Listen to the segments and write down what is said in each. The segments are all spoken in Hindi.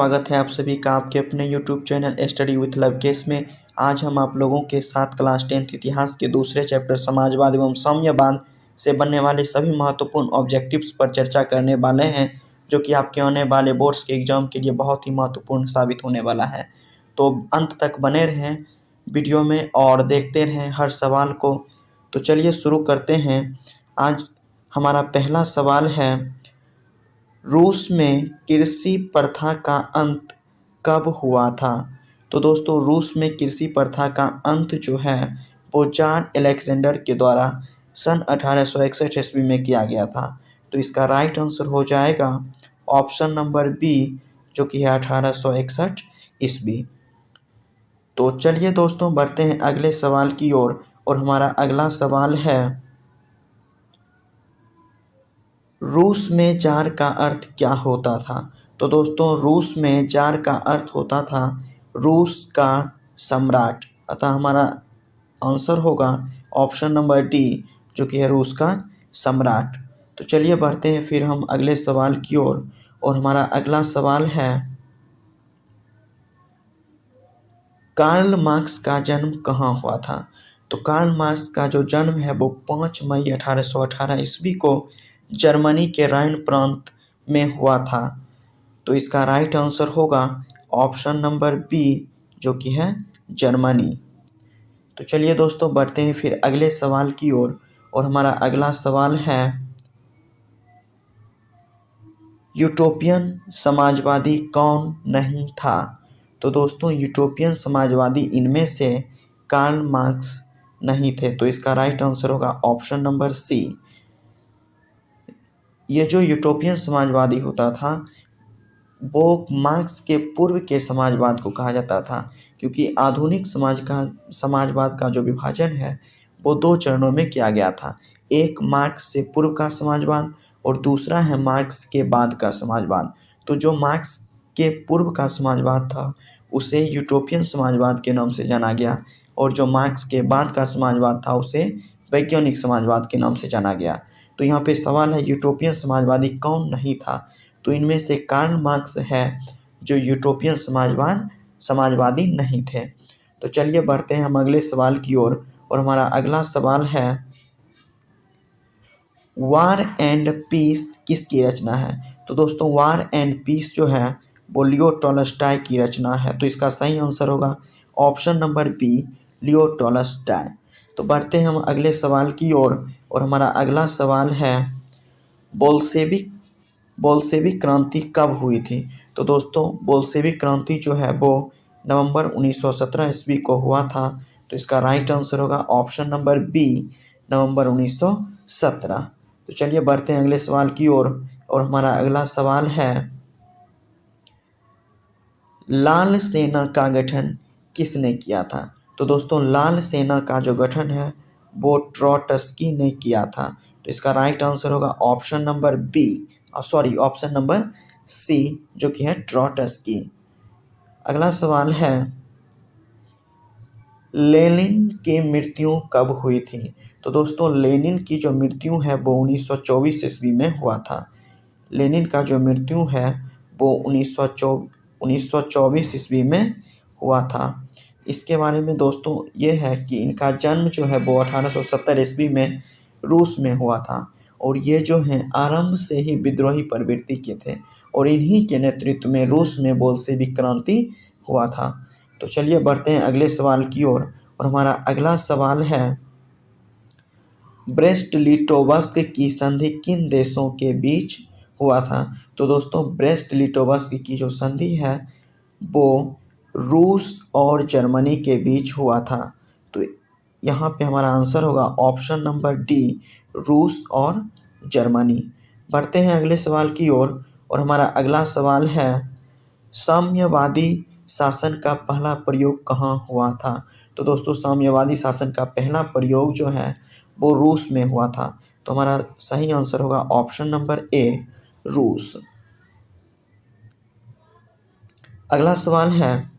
स्वागत है आप सभी का आपके अपने YouTube channel study with Lavkesh में। आज हम आप लोगों के साथ क्लास 10th इतिहास के दूसरे चैप्टर समाजवाद एवं साम्यवाद से बनने वाले सभी महत्वपूर्ण ऑब्जेक्टिव्स पर चर्चा करने वाले हैं, जो कि आपके आने वाले बोर्ड्स के एग्जाम के लिए बहुत ही महत्वपूर्ण साबित होने वाला है। तो अंत तक बने रहें वीडियो में और देखते रहें हर सवाल को। तो चलिए शुरू करते हैं। आज हमारा पहला सवाल है, रूस में कृषि प्रथा का अंत कब हुआ था? तो दोस्तों रूस में कृषि प्रथा का अंत जो है वो जॉन अलेक्जेंडर के द्वारा सन 1861 ईस्वी में किया गया था। तो इसका राइट आंसर हो जाएगा ऑप्शन नंबर बी, जो कि है 1861 ईस्वी। तो चलिए दोस्तों बढ़ते हैं अगले सवाल की ओर और हमारा अगला सवाल है, रूस में जार का अर्थ क्या होता था? तो दोस्तों रूस में जार का अर्थ होता था रूस का सम्राट। अतः हमारा आंसर होगा ऑप्शन नंबर डी, जो कि है रूस का सम्राट। तो चलिए बढ़ते हैं फिर हम अगले सवाल की ओर और हमारा अगला सवाल है, कार्ल मार्क्स का जन्म कहाँ हुआ था? तो कार्ल मार्क्स का जो जन्म है वो 5 मई 1818 ईस्वी को जर्मनी के राइन प्रांत में हुआ था। तो इसका राइट आंसर होगा ऑप्शन नंबर बी, जो कि है जर्मनी। तो चलिए दोस्तों बढ़ते हैं फिर अगले सवाल की ओर और हमारा अगला सवाल है, यूटोपियन समाजवादी कौन नहीं था? तो दोस्तों यूटोपियन समाजवादी इनमें से कार्ल मार्क्स नहीं थे। तो इसका राइट आंसर होगा ऑप्शन नंबर सी। ये जो यूटोपियन समाजवादी होता था वो मार्क्स के पूर्व के समाजवाद को कहा जाता था, क्योंकि आधुनिक समाजवाद का जो विभाजन है वो 2 चरणों में किया गया था। एक मार्क्स से पूर्व का समाजवाद और दूसरा है मार्क्स के बाद का समाजवाद। तो जो मार्क्स के पूर्व का समाजवाद था उसे यूटोपियन समाजवाद के नाम से जाना गया, और जो मार्क्स के बाद का समाजवाद था उसे वैज्ञानिक समाजवाद के नाम से जाना गया। तो यहाँ पे सवाल है यूटोपियन समाजवादी कौन नहीं था? तो इनमें से कार्ल मार्क्स है जो यूटोपियन समाजवादी नहीं थे। तो चलिए बढ़ते हैं हम अगले सवाल की ओर और हमारा अगला सवाल है, वार एंड पीस किसकी रचना है? तो दोस्तों वार एंड पीस जो है वो लियो टॉलस्टॉय की रचना है। तो इसका सही आंसर होगा option number B, Leo Tolstoy. तो बढ़ते हैं हम अगले सवाल की ओर और हमारा अगला सवाल है, बोल्शेविक क्रांति कब हुई थी? तो दोस्तों बोल्शेविक क्रांति जो है वो नवंबर 1917 ईस्वी को हुआ था। तो इसका राइट आंसर होगा ऑप्शन नंबर बी, नवंबर 1917। तो चलिए बढ़ते हैं अगले सवाल की ओर और हमारा अगला सवाल है, लाल सेना का गठन किसने किया था? तो दोस्तों लाल सेना का जो गठन है वो ट्रॉटस्की ने किया था। तो इसका राइट आंसर होगा option number B, option number C, जो कि है ट्रॉटस्की। अगला सवाल है, लेनिन की मृत्यु कब हुई थी? तो दोस्तों लेनिन की जो मृत्यु है वो 1924 ईस्वी में हुआ था। लेनिन का जो मृत्यु है वो 1924 ईस्वी में हुआ था। इसके बारे में दोस्तों ये है कि इनका जन्म जो है वो 1870 ईस्वी में रूस में हुआ था, और ये जो हैं आरंभ से ही विद्रोही प्रवृत्ति के थे, और इन्हीं के नेतृत्व में रूस में बोल्शेविक क्रांति हुआ था। तो चलिए बढ़ते हैं अगले सवाल की ओर और हमारा अगला सवाल है, ब्रेस्ट लिटोवस्क की संधि किन देशों के बीच हुआ था? तो दोस्तों ब्रेस्ट लिटोवस्क की जो संधि है वो रूस और जर्मनी के बीच हुआ था। तो यहाँ पे हमारा आंसर होगा ऑप्शन नंबर डी, रूस और जर्मनी। बढ़ते हैं अगले सवाल की ओर और हमारा अगला सवाल है, साम्यवादी शासन का पहला प्रयोग कहाँ हुआ था? तो दोस्तों साम्यवादी शासन का पहला प्रयोग जो है वो रूस में हुआ था। तो हमारा सही आंसर होगा ऑप्शन नंबर ए, रूस। अगला सवाल है,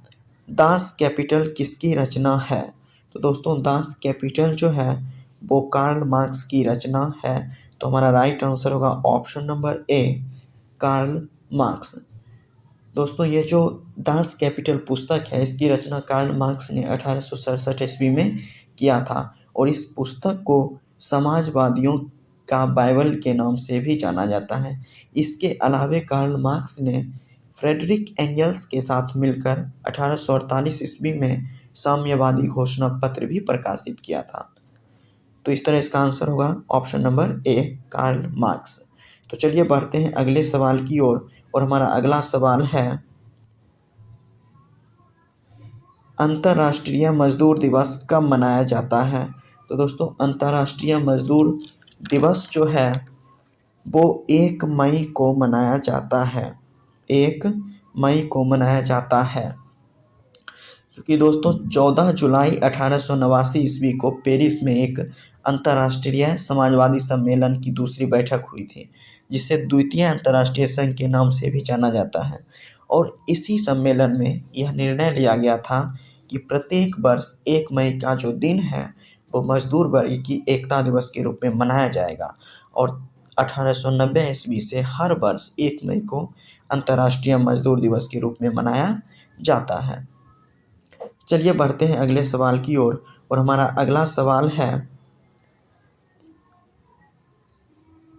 दास कैपिटल किसकी रचना है? तो दोस्तों दास कैपिटल जो है वो कार्ल मार्क्स की रचना है। तो हमारा राइट आंसर होगा option number A, Karl Marx. दोस्तों ये जो दास कैपिटल पुस्तक है, इसकी रचना कार्ल मार्क्स ने 1867 ईस्वी में किया था और इस पुस्तक को समाजवादियों का बाइबल के नाम से भी जाना जाता है। इसके अलावे कार्ल मार्क्स ने फ्रेडरिक एंगल्स के साथ मिलकर 1848 ईस्वी में साम्यवादी घोषणा पत्र भी प्रकाशित किया था। तो इस तरह इसका आंसर होगा option number A, Karl Marx. तो चलिए बढ़ते हैं अगले सवाल की ओर और हमारा अगला सवाल है, अंतर्राष्ट्रीय मजदूर दिवस कब मनाया जाता है? तो दोस्तों अंतर्राष्ट्रीय मजदूर दिवस जो है वो 1 मई को मनाया जाता है। 1 मई को मनाया जाता है, क्योंकि दोस्तों 14 जुलाई 1889 ईस्वी को पेरिस में एक अंतर्राष्ट्रीय समाजवादी सम्मेलन की दूसरी बैठक हुई थी, जिसे द्वितीय अंतर्राष्ट्रीय संघ के नाम से भी जाना जाता है। और इसी सम्मेलन में यह निर्णय लिया गया था कि प्रत्येक वर्ष 1 मई का जो दिन है वो मजदूर वर्ग की एकता दिवस के रूप में मनाया जाएगा और 1890 ईस्वी से हर वर्ष 1 मई को अंतर्राष्ट्रीय मजदूर दिवस के रूप में मनाया जाता है। चलिए बढ़ते हैं अगले सवाल की ओर और हमारा अगला सवाल है,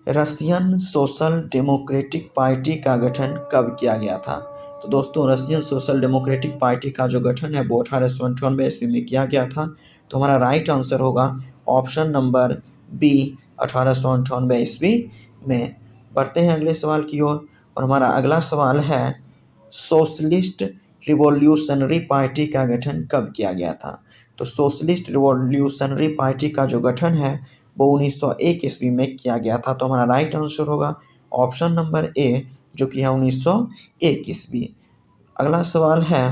रशियन सोशल डेमोक्रेटिक पार्टी का गठन कब किया गया था? तो दोस्तों रशियन सोशल डेमोक्रेटिक पार्टी का जो गठन है वो 1898 ईस्वी में किया गया था। तो हमारा राइट आंसर होगा ऑप्शन नंबर बी, 1898 ईस्वी में। बढ़ते हैं अगले सवाल की ओर और हमारा अगला सवाल है, सोशलिस्ट रिवॉल्यूशनरी पार्टी का गठन कब किया गया था? तो सोशलिस्ट रिवॉल्यूशनरी पार्टी का जो गठन है वो 1901 ईस्वी में किया गया था। तो हमारा राइट आंसर होगा ऑप्शन नंबर ए, जो कि है 1901 ईस्वी। अगला सवाल है,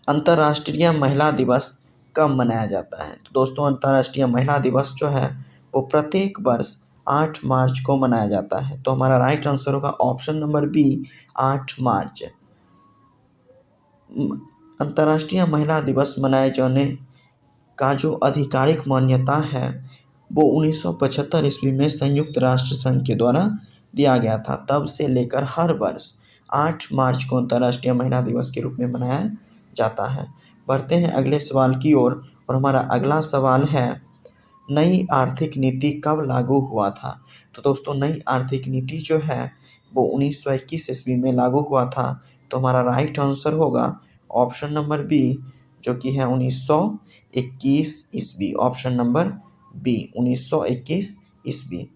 अंतर्राष्ट्रीय महिला दिवस कब मनाया जाता है? तो दोस्तों अंतर्राष्ट्रीय महिला दिवस जो है वो प्रत्येक वर्ष 8 मार्च को मनाया जाता है। तो हमारा राइट आंसर होगा ऑप्शन नंबर बी, 8 मार्च। अंतर्राष्ट्रीय महिला दिवस मनाए जाने का जो आधिकारिक मान्यता है वो 1975 ईस्वी में संयुक्त राष्ट्र संघ के द्वारा दिया गया था। तब से लेकर हर वर्ष 8 मार्च को अंतर्राष्ट्रीय महिला दिवस के रूप में मनाया जाता है। बढ़ते हैं अगले सवाल की ओर और हमारा अगला सवाल है, नई आर्थिक नीति कब लागू हुआ था? तो दोस्तों नई आर्थिक नीति जो है वो 1921 ईस्वी में लागू हुआ था। तो हमारा राइट आंसर होगा ऑप्शन नंबर बी, जो कि है 1921 ईस्वी। ऑप्शन नंबर बी, 1921 ईस्वी।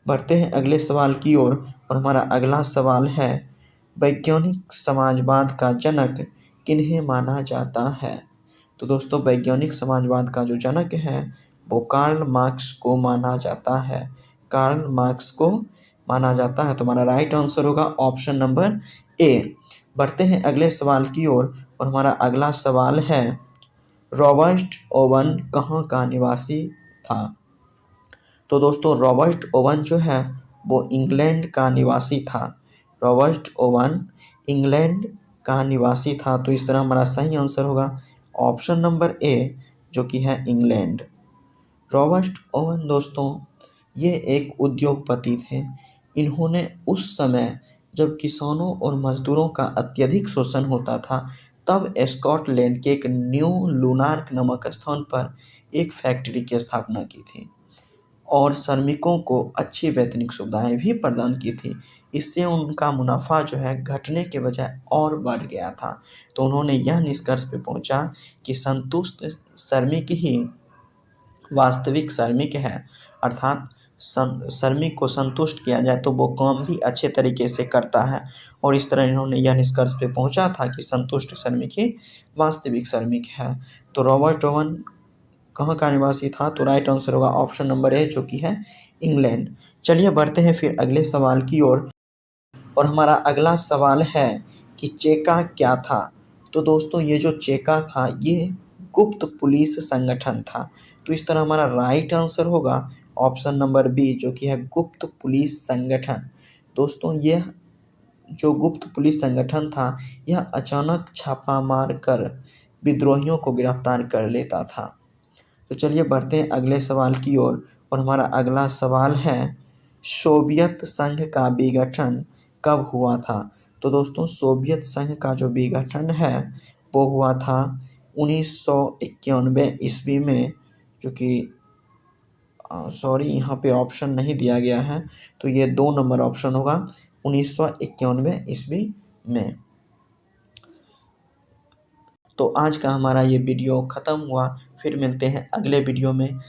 बढ़ते हैं अगले सवाल की ओर और हमारा अगला सवाल है, वैज्ञानिक समाजवाद का जनक किन्हें माना जाता है? तो दोस्तों वैज्ञानिक समाजवाद का जो जनक है वो कार्ल मार्क्स को माना जाता है। कार्ल मार्क्स को माना जाता है। तो हमारा राइट आंसर होगा ऑप्शन नंबर ए। बढ़ते हैं अगले सवाल की ओर और हमारा अगला सवाल है, रॉबर्ट ओवन कहाँ का निवासी था? तो दोस्तों रॉबर्ट ओवन जो है वो इंग्लैंड का निवासी था। रॉबर्ट ओवन इंग्लैंड का निवासी था। तो इस तरह हमारा सही आंसर होगा ऑप्शन नंबर ए, जो कि है इंग्लैंड। रॉबर्ट ओवन दोस्तों ये एक उद्योगपति थे। इन्होंने उस समय जब किसानों और मजदूरों का अत्यधिक शोषण होता था तब स्कॉटलैंड के एक न्यू लुनार्क नामक स्थान पर एक फैक्ट्री की स्थापना की थी और श्रमिकों को अच्छी वेतनिक सुविधाएं भी प्रदान की थी। इससे उनका मुनाफा जो है घटने के बजाय और बढ़ गया था। तो उन्होंने यह निष्कर्ष पे पहुंचा कि संतुष्ट श्रमिक ही वास्तविक श्रमिक है, अर्थात श्रमिक को संतुष्ट किया जाए तो वो काम भी अच्छे तरीके से करता है। और इस तरह इन्होंने यह निष्कर्ष पे पहुंचा था कि संतुष्ट श्रमिक ही वास्तविक श्रमिक है। तो रॉबर्ट ओवन कहाँ का निवासी था? तो राइट आंसर होगा ऑप्शन नंबर ए, जो कि है इंग्लैंड। चलिए बढ़ते हैं फिर अगले सवाल की ओर और हमारा अगला सवाल है कि चेका क्या था? तो दोस्तों ये जो चेका था ये गुप्त पुलिस संगठन था। तो इस तरह हमारा राइट आंसर होगा ऑप्शन नंबर बी, जो कि है गुप्त पुलिस संगठन। दोस्तों यह जो गुप्त पुलिस संगठन था यह अचानक छापा मार कर विद्रोहियों को गिरफ्तार कर लेता था। तो चलिए बढ़ते हैं अगले सवाल की ओर और हमारा अगला सवाल है, सोवियत संघ का विघटन कब हुआ था? तो दोस्तों सोवियत संघ का जो विघटन है वो हुआ था 1991 ईस्वी में, जो कि सॉरी यहाँ पे ऑप्शन नहीं दिया गया है, तो ये 2 नंबर ऑप्शन होगा 1991 ईस्वी में। तो आज का हमारा ये वीडियो ख़त्म हुआ, फिर मिलते हैं अगले वीडियो में।